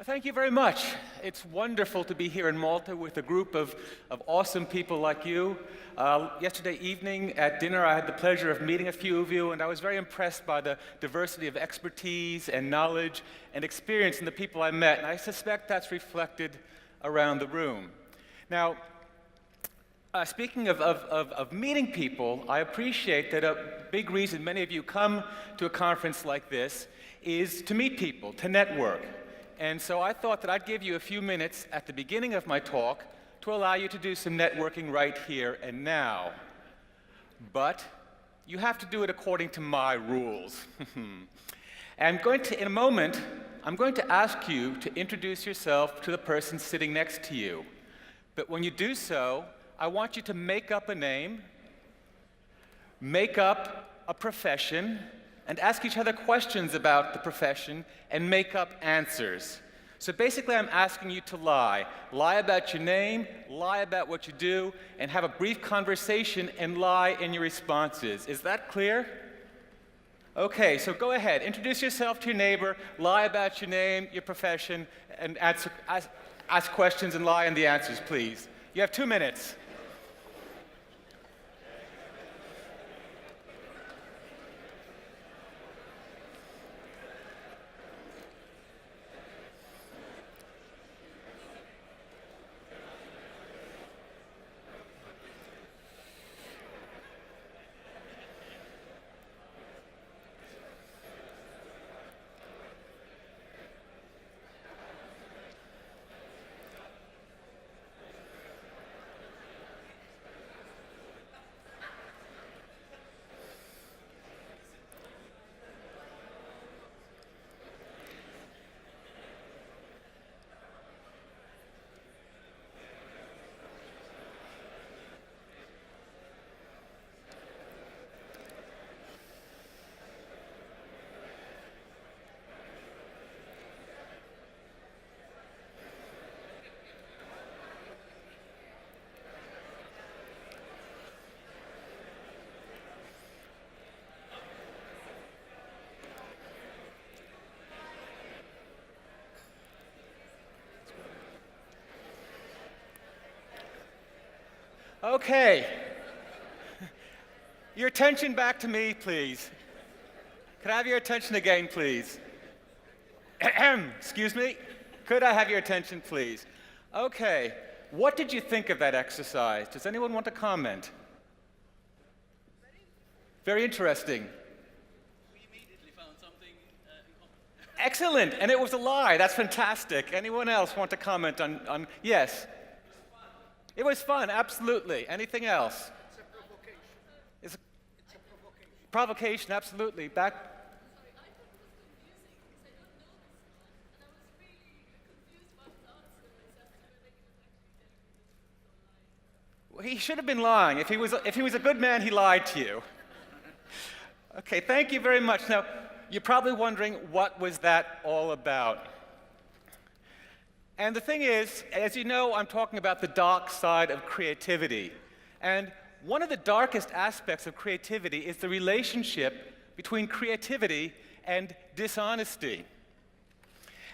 Thank you very much. It's wonderful to be here in Malta with a group of awesome people like you. Yesterday evening at dinner, I had the pleasure of meeting a few of you, and I was very impressed by the diversity of expertise and knowledge and experience in the people I met, and I suspect that's reflected around the room. Now, speaking of meeting people, I appreciate that a big reason many of you come to a conference like this is to meet people, to network. And so I thought that I'd give you a few minutes at the beginning of my talk to allow you to do some networking right here and now. But you have to do it according to my rules. And in a moment, I'm going to ask you to introduce yourself to the person sitting next to you. But when you do so, I want you to make up a name, make up a profession, and ask each other questions about the profession and make up answers. So basically, I'm asking you to lie. Lie about your name, lie about what you do, and have a brief conversation and lie in your responses. Is that clear? Okay, so go ahead. Introduce yourself to your neighbor, lie about your name, your profession, and ask questions and lie in the answers, please. You have 2 minutes. Okay. Your attention back to me, please. Could I have your attention again, please? Excuse me? Could I have your attention, please? Okay. What did you think of that exercise? Does anyone want to comment? Very interesting. We immediately found something in common. Excellent. And it was a lie. That's fantastic. Anyone else want to comment on yes? It was fun, absolutely. Anything else? It's a provocation. It's a It's a provocation. provocation, absolutely. Back. Sorry, I thought it was confusing because I don't know this one, and I was really confused about the answer myself, and whether he was actually telling me the truth or lying. He should have been lying. If he was a good man, he lied to you. Okay, thank you very much. Now, you're probably wondering, what was that all about? And the thing is, as you know, I'm talking about the dark side of creativity. And one of the darkest aspects of creativity is the relationship between creativity and dishonesty.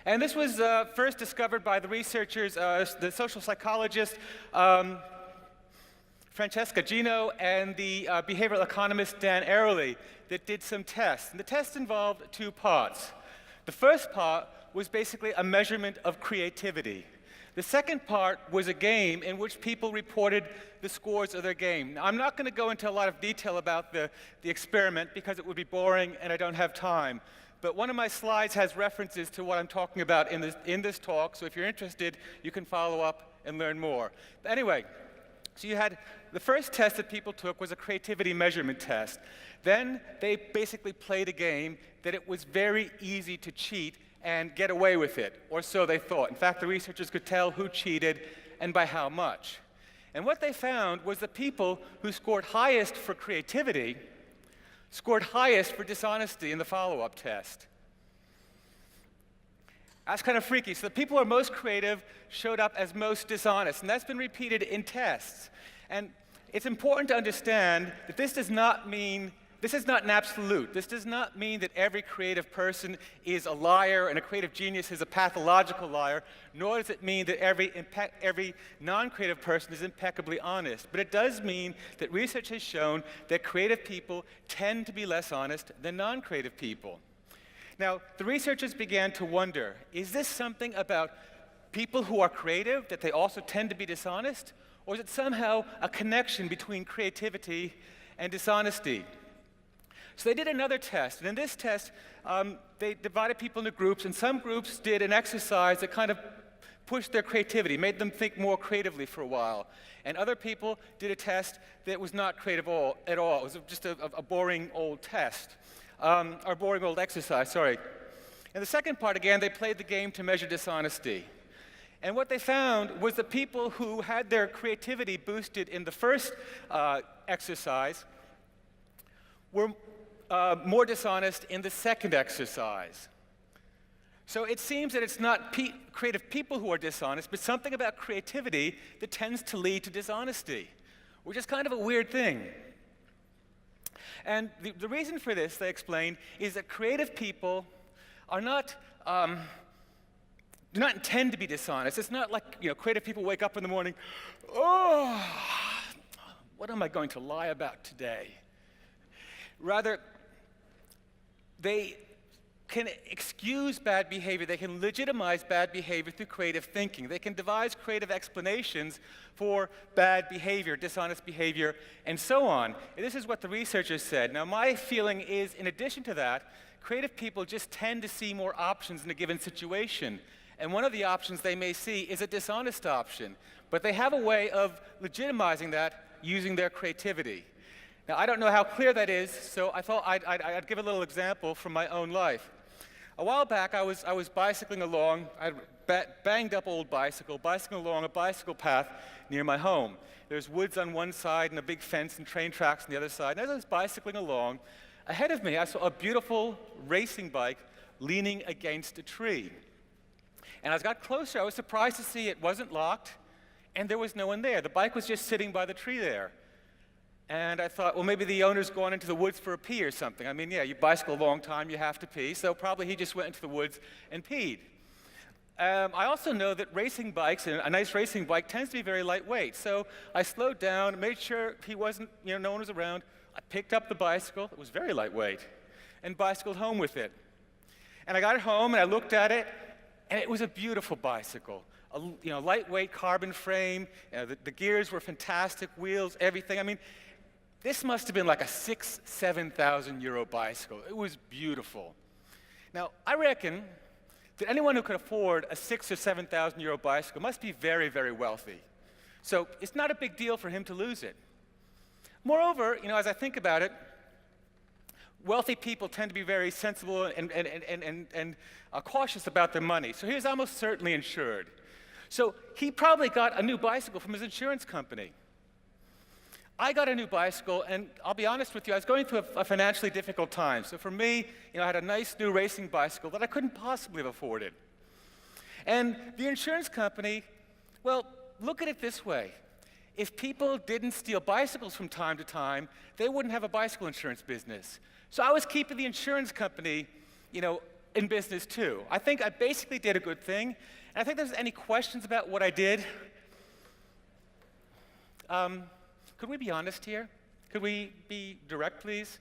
And this was first discovered by the researchers, the social psychologist Francesca Gino and the behavioral economist Dan Ariely that did some tests. And the tests involved 2 parts. The first part was basically a measurement of creativity. The second part was a game in which people reported the scores of their game. Now, I'm not going to go into a lot of detail about the experiment because it would be boring and I don't have time. But one of my slides has references to what I'm talking about in this talk, so if you're interested, you can follow up and learn more. But anyway, so you had the first test that people took was a creativity measurement test. Then they basically played a game that it was very easy to cheat and get away with it, or so they thought. In fact, the researchers could tell who cheated and by how much. And what they found was the people who scored highest for creativity scored highest for dishonesty in the follow-up test. That's kind of freaky. So the people who are most creative showed up as most dishonest, and that's been repeated in tests. And it's important to understand that this does not mean this is not an absolute. This does not mean that every creative person is a liar and a creative genius is a pathological liar, nor does it mean that every non-creative person is impeccably honest. But it does mean that research has shown that creative people tend to be less honest than non-creative people. Now, the researchers began to wonder, is this something about people who are creative, that they also tend to be dishonest? Or is it somehow a connection between creativity and dishonesty? So they did another test, and in this test, they divided people into groups, and some groups did an exercise that kind of pushed their creativity, made them think more creatively for a while. And other people did a test that was not creative at all. It was just a boring old test, or boring old exercise, sorry. In the second part, again, they played the game to measure dishonesty. And what they found was that people who had their creativity boosted in the first exercise were more dishonest in the second exercise. So it seems that it's not creative people who are dishonest, but something about creativity that tends to lead to dishonesty, which is kind of a weird thing. And the reason for this, they explained, is that creative people are not, do not intend to be dishonest. It's not like, creative people wake up in the morning, oh, what am I going to lie about today? Rather, they can excuse bad behavior. They can legitimize bad behavior through creative thinking. They can devise creative explanations for bad behavior, dishonest behavior, and so on. And this is what the researchers said. Now, my feeling is, in addition to that, creative people just tend to see more options in a given situation. And one of the options they may see is a dishonest option. But they have a way of legitimizing that using their creativity. Now, I don't know how clear that is, so I thought I'd give a little example from my own life. A while back, I was bicycling along, I had a banged-up old bicycle, bicycling along a bicycle path near my home. There's woods on one side and a big fence and train tracks on the other side. And as I was bicycling along, ahead of me, I saw a beautiful racing bike leaning against a tree. And as I got closer, I was surprised to see it wasn't locked, and there was no one there. The bike was just sitting by the tree there. And I thought, well, maybe the owner's gone into the woods for a pee or something. I mean, yeah, you bicycle a long time, you have to pee, so probably he just went into the woods and peed. I also know that racing bikes, and a nice racing bike, tends to be very lightweight. So I slowed down, made sure he wasn't, no one was around. I picked up the bicycle, it was very lightweight, and bicycled home with it. And I got it home, and I looked at it, and it was a beautiful bicycle. A lightweight carbon frame, the gears were fantastic, wheels, everything. I mean, this must have been like a 7,000 euro bicycle. It was beautiful. Now, I reckon that anyone who could afford a 6,000 or 7,000 euro bicycle must be very, very wealthy. So it's not a big deal for him to lose it. Moreover, as I think about it, wealthy people tend to be very sensible and cautious about their money. So he was almost certainly insured. So he probably got a new bicycle from his insurance company. I got a new bicycle, and I'll be honest with you, I was going through a financially difficult time. So for me, I had a nice new racing bicycle that I couldn't possibly have afforded. And the insurance company, well, look at it this way. If people didn't steal bicycles from time to time, they wouldn't have a bicycle insurance business. So I was keeping the insurance company, in business too. I think I basically did a good thing. And I think if there's any questions about what I did, could we be honest here? Could we be direct, please?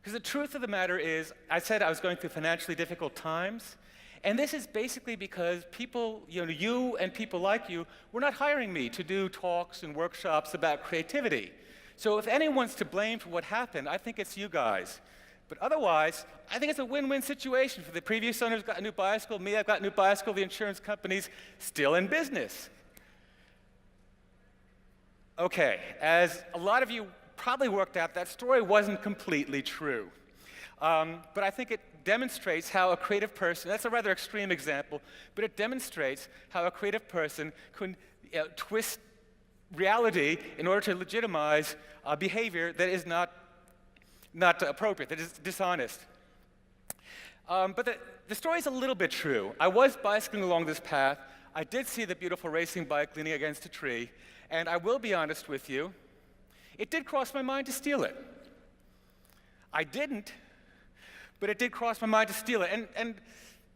Because the truth of the matter is, I said I was going through financially difficult times, and this is basically because people, you and people like you, were not hiring me to do talks and workshops about creativity. So if anyone's to blame for what happened, I think it's you guys. But otherwise, I think it's a win-win situation. For the previous owner's got a new bicycle, me, I've got a new bicycle, the insurance company's still in business. Okay, as a lot of you probably worked out, that story wasn't completely true. But I think it demonstrates how a creative person, that's a rather extreme example, but it demonstrates how a creative person can twist reality in order to legitimize behavior that is not appropriate, that is dishonest. But the story's a little bit true. I was bicycling along this path. I did see the beautiful racing bike leaning against a tree. And I will be honest with you, it did cross my mind to steal it. I didn't, but it did cross my mind to steal it. And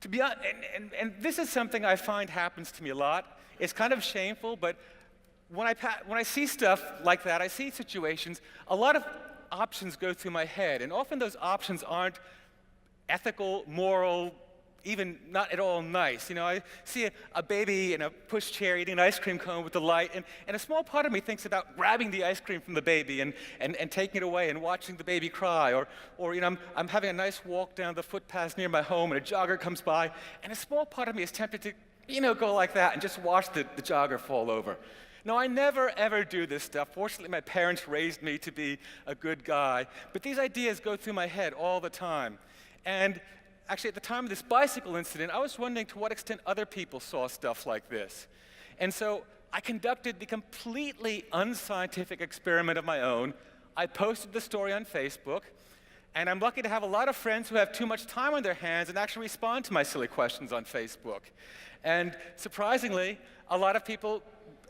to be honest, and this is something I find happens to me a lot. It's kind of shameful, but when I see stuff like that, I see situations, a lot of options go through my head, and often those options aren't ethical, moral, even not at all nice. You know, I see a baby in a pushchair eating an ice cream cone with the light, and a small part of me thinks about grabbing the ice cream from the baby and taking it away and watching the baby cry. Or you know, I'm having a nice walk down the footpath near my home, and a jogger comes by, and a small part of me is tempted to, you know, go like that and just watch the jogger fall over. No, I never, ever do this stuff. Fortunately, my parents raised me to be a good guy. But these ideas go through my head all the time. And actually, at the time of this bicycle incident, I was wondering to what extent other people saw stuff like this. And so I conducted the completely unscientific experiment of my own. I posted the story on Facebook. And I'm lucky to have a lot of friends who have too much time on their hands and actually respond to my silly questions on Facebook. And surprisingly, a lot of people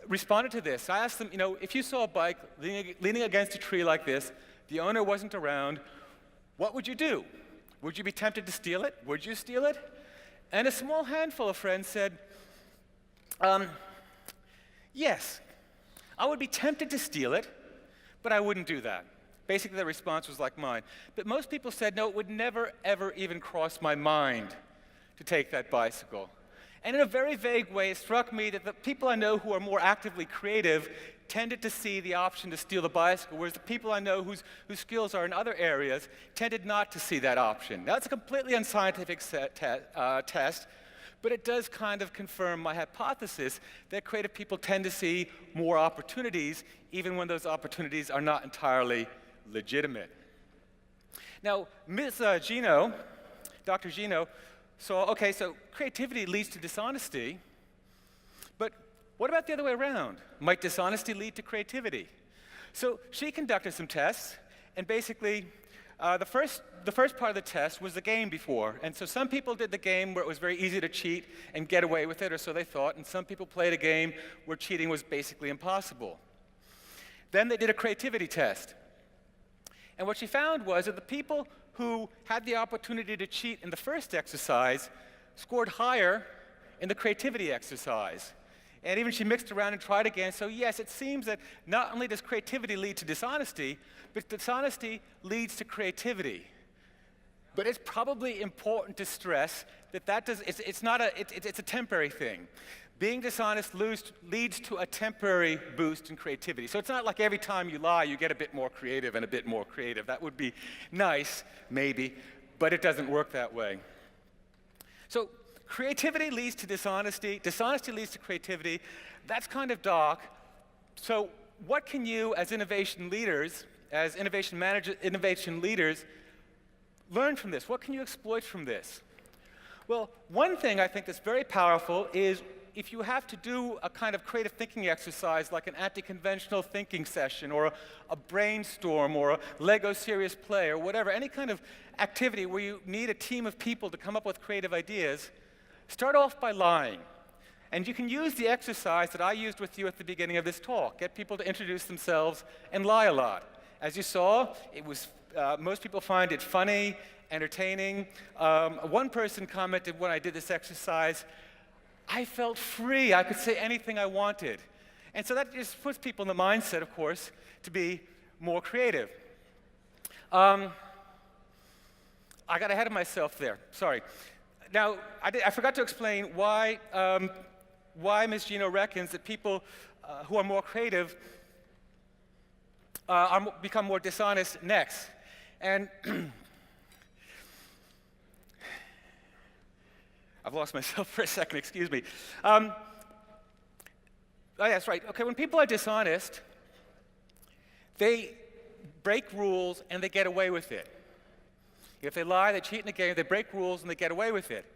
responded to this. I asked them, you know, if you saw a bike leaning against a tree like this, the owner wasn't around, what would you do? Would you be tempted to steal it? Would you steal it? And a small handful of friends said, yes, I would be tempted to steal it, but I wouldn't do that. Basically, the response was like mine. But most people said, no, it would never, ever even cross my mind to take that bicycle. And in a very vague way, it struck me that the people I know who are more actively creative tended to see the option to steal the bicycle, whereas the people I know whose skills are in other areas tended not to see that option. Now, it's a completely unscientific test, but it does kind of confirm my hypothesis that creative people tend to see more opportunities, even when those opportunities are not entirely legitimate. Now, Ms. Gino, Dr. Gino, saw, okay, so creativity leads to dishonesty, but what about the other way around? Might dishonesty lead to creativity? So she conducted some tests, and basically, the first part of the test was the game before. And so some people did the game where it was very easy to cheat and get away with it, or so they thought, and some people played a game where cheating was basically impossible. Then they did a creativity test. And what she found was that the people who had the opportunity to cheat in the first exercise scored higher in the creativity exercise. And even she mixed around and tried again. So yes, it seems that not only does creativity lead to dishonesty, but dishonesty leads to creativity. But it's probably important to stress that it's a temporary thing. Being dishonest leads to a temporary boost in creativity. So it's not like every time you lie, you get a bit more creative and a bit more creative. That would be nice, maybe, but it doesn't work that way. So creativity leads to dishonesty. Dishonesty leads to creativity. That's kind of dark. So what can you, as innovation leaders, as innovation managers, innovation leaders, learn from this? What can you exploit from this? Well, one thing I think that's very powerful is if you have to do a kind of creative thinking exercise like an anti-conventional thinking session or a brainstorm or a Lego serious play or whatever, any kind of activity where you need a team of people to come up with creative ideas, start off by lying. And you can use the exercise that I used with you at the beginning of this talk. Get people to introduce themselves and lie a lot. As you saw, it was most people find it funny, entertaining. One person commented when I did this exercise, I felt free. I could say anything I wanted. And so that just puts people in the mindset, of course, to be more creative. I got ahead of myself there. Sorry. Now, I forgot to explain why Ms. Gino reckons that people who are more creative become more dishonest next. And I've lost myself for a second, excuse me. Oh, yeah, that's right. Okay, when people are dishonest, they break rules and they get away with it. If they lie, they cheat in a game, they break rules and they get away with it.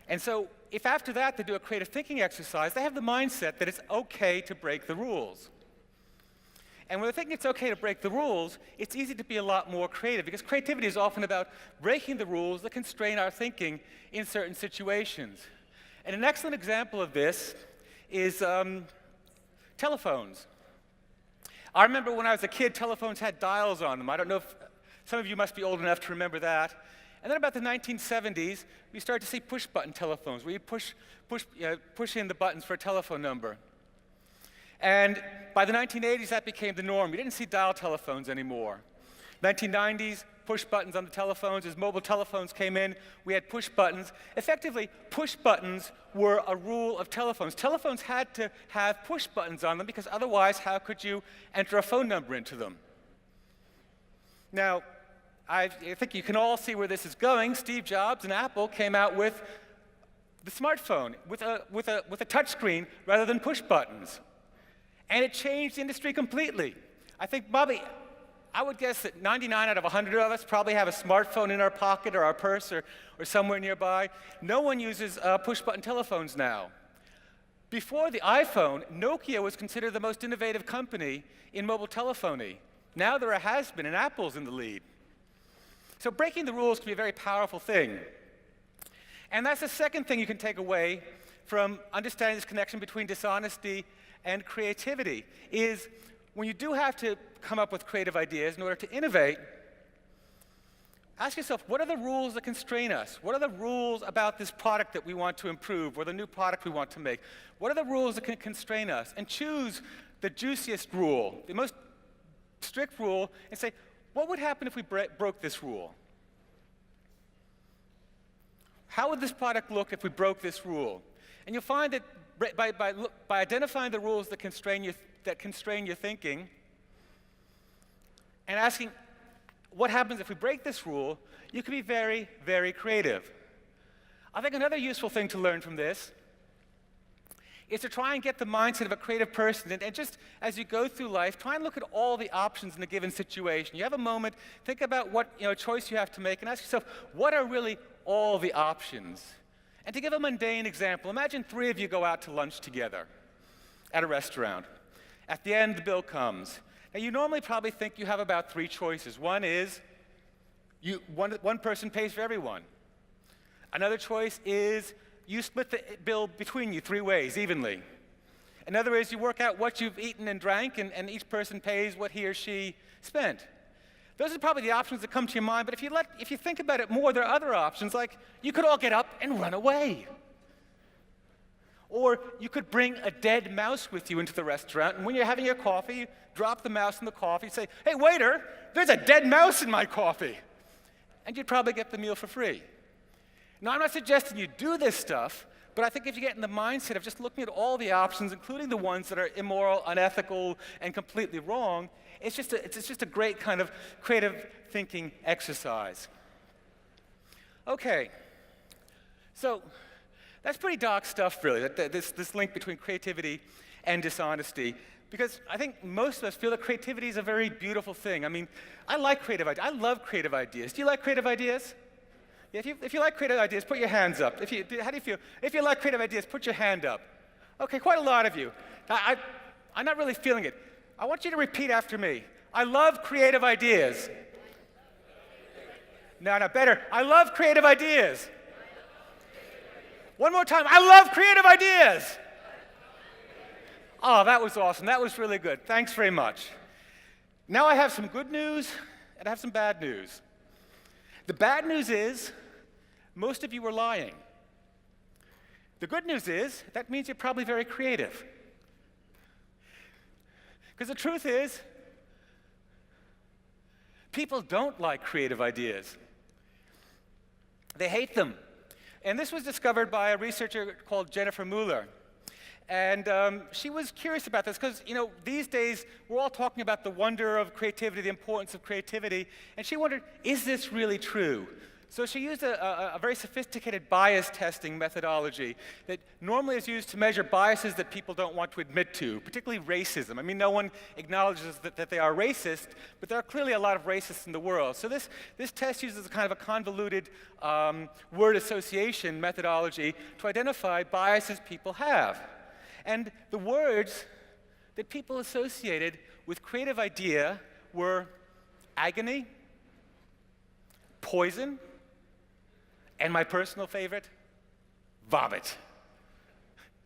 And so if after that they do a creative thinking exercise, they have the mindset that it's okay to break the rules. And when they think it's okay to break the rules, it's easy to be a lot more creative, because creativity is often about breaking the rules that constrain our thinking in certain situations. And an excellent example of this is telephones. I remember when I was a kid, telephones had dials on them. I don't know if Some of you must be old enough to remember that. And then about the 1970s, we started to see push-button telephones, where you push in the buttons for a telephone number. And by the 1980s, that became the norm. You didn't see dial telephones anymore. 1990s, push buttons on the telephones. As mobile telephones came in, we had push buttons. Effectively, push buttons were a rule of telephones. Telephones had to have push buttons on them because otherwise, how could you enter a phone number into them? Now, I think you can all see where this is going. Steve Jobs and Apple came out with the smartphone with a touch screen rather than push buttons. And it changed the industry completely. I think, Bobby, I would guess that 99 out of 100 of us probably have a smartphone in our pocket or our purse or somewhere nearby. No one uses push-button telephones now. Before the iPhone, Nokia was considered the most innovative company in mobile telephony. Now there has been, and Apple's in the lead. So breaking the rules can be a very powerful thing. And that's the second thing you can take away from understanding this connection between dishonesty and creativity, is when you do have to come up with creative ideas in order to innovate, ask yourself, what are the rules that constrain us? What are the rules about this product that we want to improve or the new product we want to make? What are the rules that can constrain us? And choose the juiciest rule, the most strict rule, and say, what would happen if we broke this rule? How would this product look if we broke this rule? And you'll find that by identifying the rules that constrain your thinking and asking what happens if we break this rule, you can be very, very creative. I think another useful thing to learn from this is to try and get the mindset of a creative person, and just as you go through life, try and look at all the options in a given situation. You have a moment, think about what choice you have to make, and ask yourself, what are really all the options? And to give a mundane example, imagine 3 of you go out to lunch together at a restaurant. At the end, the bill comes. Now, you normally probably think you have about 3 choices. One is one person pays for everyone. Another choice is you split the bill between you 3 ways, evenly. Another is you work out what you've eaten and drank, and each person pays what he or she spent. Those are probably the options that come to your mind, but if you think about it more, there are other options, like you could all get up and run away. Or you could bring a dead mouse with you into the restaurant, and when you're having your coffee, you drop the mouse in the coffee, say, hey, waiter, there's a dead mouse in my coffee. And you'd probably get the meal for free. Now, I'm not suggesting you do this stuff, but I think if you get in the mindset of just looking at all the options, including the ones that are immoral, unethical, and completely wrong, it's just a great kind of creative thinking exercise. Okay, so that's pretty dark stuff, really, this link between creativity and dishonesty, because I think most of us feel that creativity is a very beautiful thing. I mean, I like creative ideas. I love creative ideas. Do you like creative ideas? If you like creative ideas, put your hands up. How do you feel? If you like creative ideas, put your hand up. Okay, quite a lot of you. I'm not really feeling it. I want you to repeat after me. I love creative ideas. No, better. I love creative ideas. One more time. I love creative ideas. Oh, that was awesome. That was really good. Thanks very much. Now I have some good news and I have some bad news. The bad news is most of you were lying. The good news is that means you're probably very creative. Because the truth is, people don't like creative ideas. They hate them. And this was discovered by a researcher called Jennifer Mueller. And she was curious about this because, these days we're all talking about the wonder of creativity, the importance of creativity. And she wondered, is this really true? So she used a very sophisticated bias testing methodology that normally is used to measure biases that people don't want to admit to, particularly racism. I mean, no one acknowledges that they are racist, but there are clearly a lot of racists in the world. So this test uses a kind of a convoluted word association methodology to identify biases people have. And the words that people associated with creative idea were agony, poison, and my personal favorite, vomit.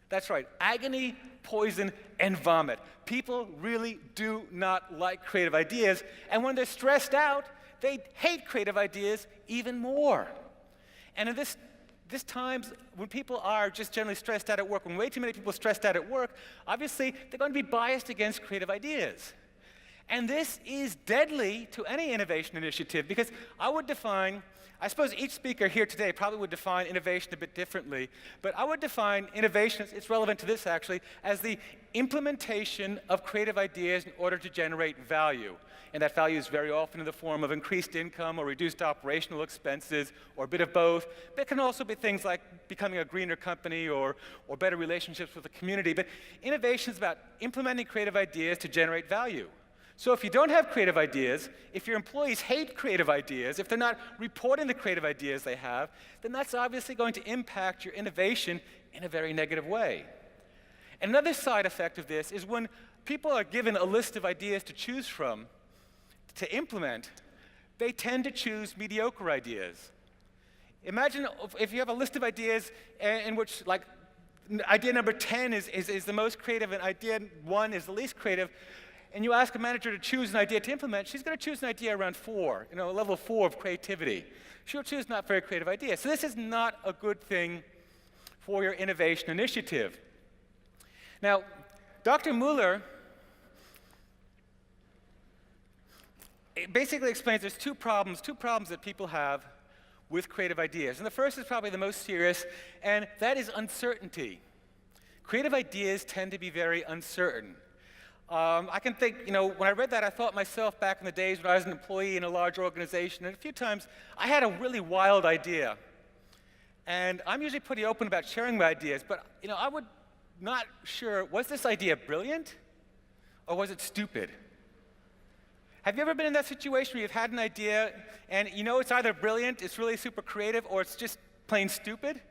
That's right, agony, poison, and vomit. People really do not like creative ideas, and when they're stressed out, they hate creative ideas even more. And in this times when people are just generally stressed out at work, when way too many people are stressed out at work, obviously they're going to be biased against creative ideas. And this is deadly to any innovation initiative, because I suppose each speaker here today probably would define innovation a bit differently, but I would define innovation, it's relevant to this actually, as the implementation of creative ideas in order to generate value. And that value is very often in the form of increased income or reduced operational expenses or a bit of both. But it can also be things like becoming a greener company or better relationships with the community. But innovation is about implementing creative ideas to generate value. So if you don't have creative ideas, if your employees hate creative ideas, if they're not reporting the creative ideas they have, then that's obviously going to impact your innovation in a very negative way. And another side effect of this is when people are given a list of ideas to choose from, to implement, they tend to choose mediocre ideas. Imagine if you have a list of ideas in which, like, idea number 10 is the most creative and idea 1 is the least creative, and you ask a manager to choose an idea to implement, she's going to choose an idea around 4, level 4 of creativity. She'll choose not very creative ideas. So this is not a good thing for your innovation initiative. Now, Dr. Mueller basically explains there's two problems that people have with creative ideas. And the first is probably the most serious, and that is uncertainty. Creative ideas tend to be very uncertain. I can think, when I read that, I thought myself back in the days when I was an employee in a large organization, and a few times I had a really wild idea. And I'm usually pretty open about sharing my ideas, but I would not sure, was this idea brilliant or was it stupid? Have you ever been in that situation where you've had an idea and it's either brilliant, it's really super creative, or it's just plain stupid?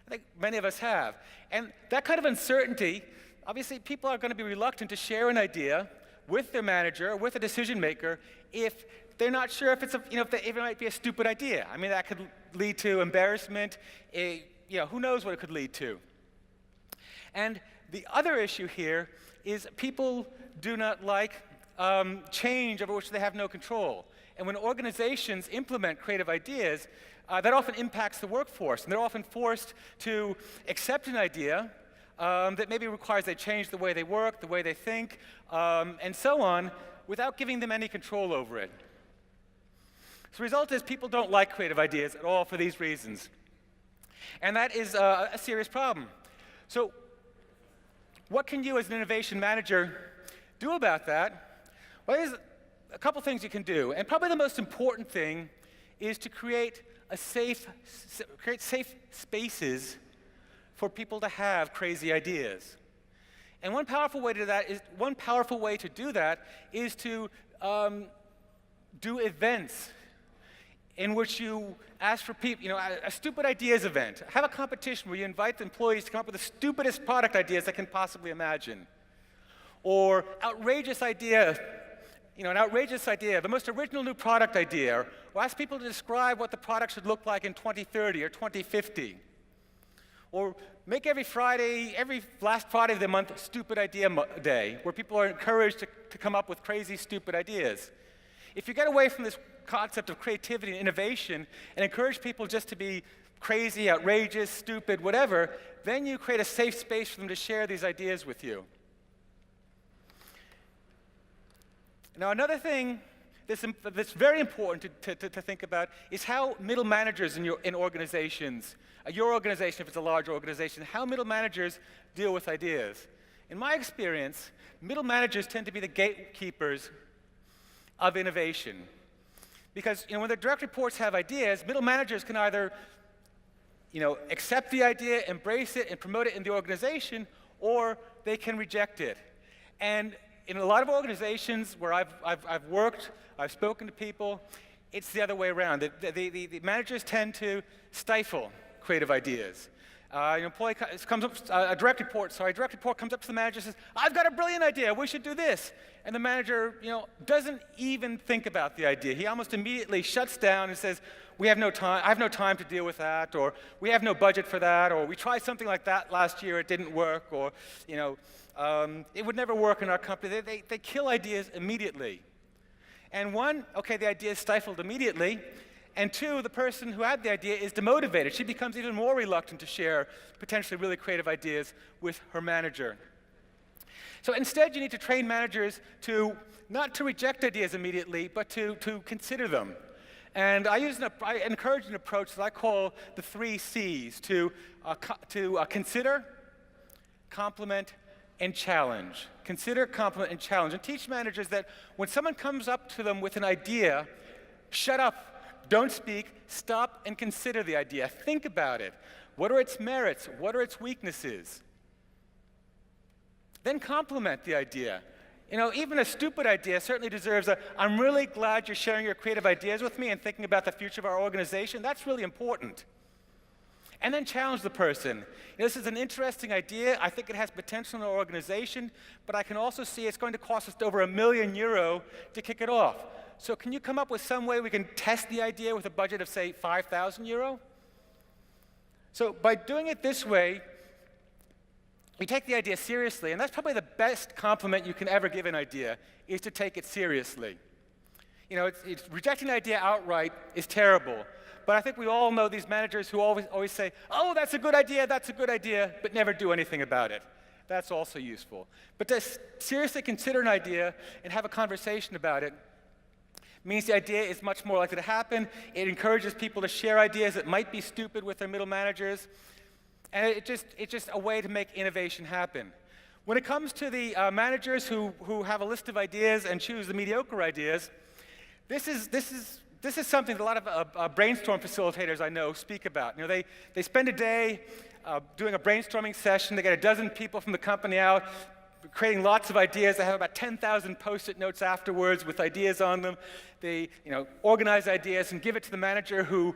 I think many of us have. And that kind of uncertainty, obviously people are going to be reluctant to share an idea with their manager, with a decision maker, if they're not sure if if it might be a stupid idea. I mean, that could lead to embarrassment. Who knows what it could lead to? And the other issue here is people do not like change over which they have no control. And when organizations implement creative ideas, that often impacts the workforce. And they're often forced to accept an idea that maybe requires they change the way they work, the way they think, and so on, without giving them any control over it. So the result is people don't like creative ideas at all for these reasons. And that is a serious problem. So what can you as an innovation manager do about that? Well, there's a couple things you can do. And probably the most important thing is to create safe spaces for people to have crazy ideas. And one powerful way to do that is to do events in which you ask for people, a stupid ideas event. Have a competition where you invite the employees to come up with the stupidest product ideas they can possibly imagine. Or outrageous idea, an outrageous idea, the most original new product idea, or ask people to describe what the product should look like in 2030 or 2050. Or make every last Friday of the month, Stupid Idea Day, where people are encouraged to come up with crazy, stupid ideas. If you get away from this concept of creativity and innovation and encourage people just to be crazy, outrageous, stupid, whatever, then you create a safe space for them to share these ideas with you. Now, another thing that's very important to think about is how middle managers in organizations, your organization if it's a large organization, how middle managers deal with ideas. In my experience, middle managers tend to be the gatekeepers of innovation. Because when the direct reports have ideas, middle managers can either accept the idea, embrace it, and promote it in the organization, or they can reject it. And in a lot of organizations where I've worked, I've spoken to people, it's the other way around. The managers tend to stifle creative ideas. An employee comes up, a direct report comes up to the manager and says, "I've got a brilliant idea, we should do this." And the manager, doesn't even think about the idea. He almost immediately shuts down and says, I have no time to deal with that, or we have no budget for that, or we tried something like that last year, it didn't work, or, it would never work in our company. They kill ideas immediately. And one, okay, the idea is stifled immediately. And two, the person who had the idea is demotivated. She becomes even more reluctant to share potentially really creative ideas with her manager. So instead, you need to train managers to not to reject ideas immediately, but to consider them. And I encourage an approach that I call the 3 C's, to consider, complement, and challenge. Consider, complement, and challenge. And teach managers that when someone comes up to them with an idea, shut up, don't speak, stop and consider the idea. Think about it. What are its merits? What are its weaknesses? Then compliment the idea. You know, even a stupid idea certainly deserves I'm really glad you're sharing your creative ideas with me and thinking about the future of our organization. That's really important. And then challenge the person. You know, this is an interesting idea. I think it has potential in our organization, but I can also see it's going to cost us over €1 million to kick it off. So can you come up with some way we can test the idea with a budget of, say, €5,000? So by doing it this way, we take the idea seriously, and that's probably the best compliment you can ever give an idea, is to take it seriously. You know, rejecting an idea outright is terrible, but I think we all know these managers who always say, oh, that's a good idea, but never do anything about it. That's also useful. But to seriously consider an idea and have a conversation about it means the idea is much more likely to happen. It encourages people to share ideas that might be stupid with their middle managers. And it's just a way to make innovation happen. When it comes to the managers who have a list of ideas and choose the mediocre ideas, this is something that a lot of brainstorm facilitators I know speak about. You know, they spend a day doing a brainstorming session. They get a dozen people from the company out, creating lots of ideas. They have about 10,000 Post-it notes afterwards with ideas on them. They, organize ideas and give it to the manager who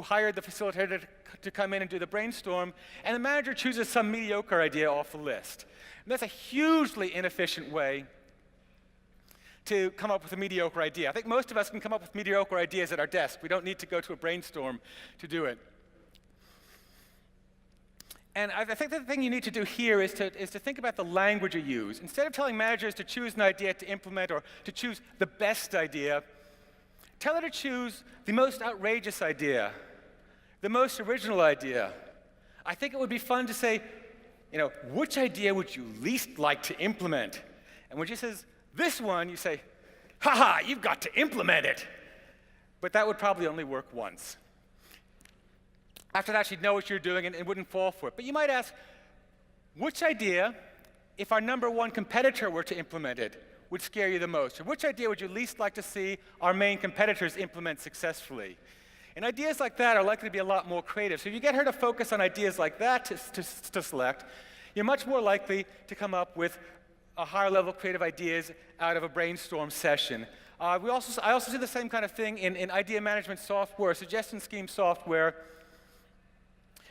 hired the facilitator to come in and do the brainstorm. And the manager chooses some mediocre idea off the list. And that's a hugely inefficient way to come up with a mediocre idea. I think most of us can come up with mediocre ideas at our desk. We don't need to go to a brainstorm to do it. And I think the thing you need to do here is to think about the language you use. Instead of telling managers to choose an idea to implement or to choose the best idea, tell her to choose the most outrageous idea, the most original idea. I think it would be fun to say, which idea would you least like to implement? And when she says, this one, you say, ha, you've got to implement it. But that would probably only work once. After that, she'd know what you're doing and wouldn't fall for it. But you might ask, which idea, if our number one competitor were to implement it, would scare you the most? Or which idea would you least like to see our main competitors implement successfully? And ideas like that are likely to be a lot more creative. So if you get her to focus on ideas like that to select, you're much more likely to come up with a higher level creative ideas out of a brainstorm session. I also see the same kind of thing in idea management software, suggestion scheme software,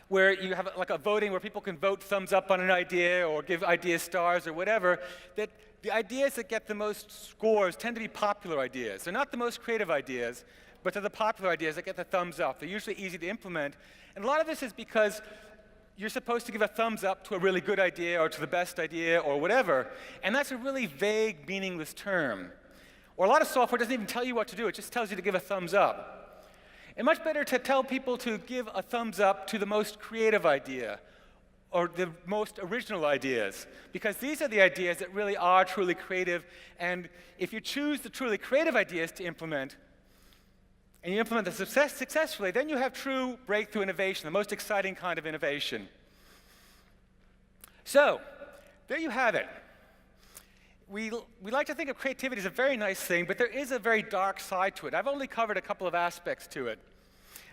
where you have like a voting where people can vote thumbs up on an idea or give ideas stars or whatever, that the ideas that get the most scores tend to be popular ideas. They're not the most creative ideas, but they're the popular ideas that get the thumbs up. They're usually easy to implement. And a lot of this is because you're supposed to give a thumbs up to a really good idea or to the best idea or whatever. And that's a really vague, meaningless term. Or a lot of software doesn't even tell you what to do. It just tells you to give a thumbs up. It's much better to tell people to give a thumbs up to the most creative idea or the most original ideas, because these are the ideas that really are truly creative. And if you choose the truly creative ideas to implement, and you implement them successfully, then you have true breakthrough innovation, the most exciting kind of innovation. So, there you have it. We like to think of creativity as a very nice thing, but there is a very dark side to it. I've only covered a couple of aspects to it.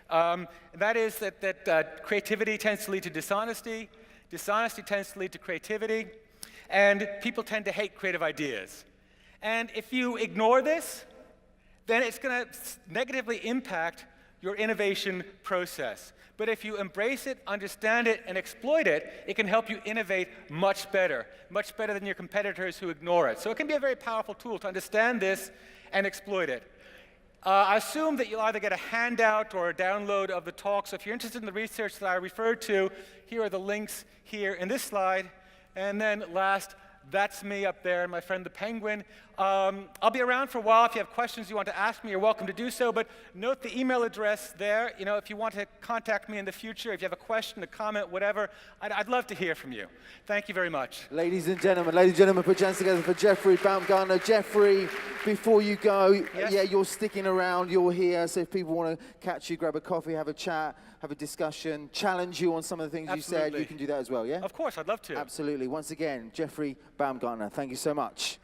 That is that creativity tends to lead to dishonesty, dishonesty tends to lead to creativity, and people tend to hate creative ideas. And if you ignore this, then it's going to negatively impact your innovation process. But if you embrace it, understand it, and exploit it, it can help you innovate much better than your competitors who ignore it. So it can be a very powerful tool to understand this and exploit it. I assume that you'll either get a handout or a download of the talk. So if you're interested in the research that I referred to, here are the links here in this slide. And then last, That's me up there, and my friend the Penguin. I'll be around for a while. If you have questions you want to ask me, you're welcome to do so. But note the email address there. You know, if you want to contact me in the future, if you have a question, a comment, whatever, I'd love to hear from you. Thank you very much. Ladies and gentlemen, put your hands together for Jeffrey Baumgartner. Jeffrey, before you go, Yes? yeah, you're sticking around, you're here, so if people want to catch you, grab a coffee, have a chat, have a discussion, challenge you on some of the things you said, Absolutely. you can do that as well, yeah? Of course, I'd love to. Absolutely. Once again, Jeffrey Baumgartner, thank you so much.